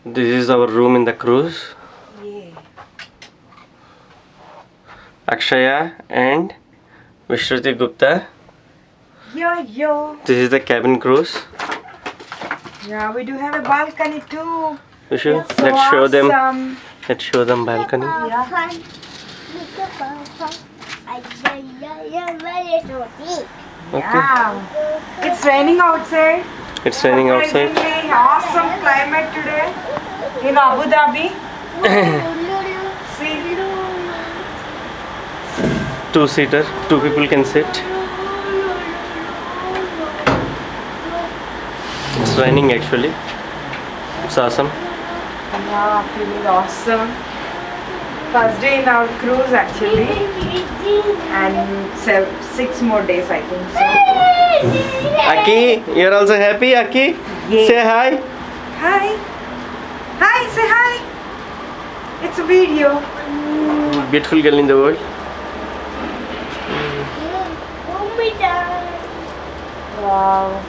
This is our room in the cruise. Yeah. Akshaya and Vishruti Gupta. Yo. This is the cabin cruise. Yeah, we do have a balcony too. Vishu, It's so let's show them. awesome. Let's show them balcony. Yeah. Okay. Yeah. It's raining outside. It's raining outside. Surprisingly awesome climate today in Abu Dhabi. See. Two-seater. Two people can sit. It's raining actually. It's awesome. Yeah, feeling awesome. First day in our cruise actually, and 6 more days I think so. Aki, you're also happy, Aki? Yeah. Say hi. Hi. Hi, say hi. It's a video. Beautiful girl in the world. Wow.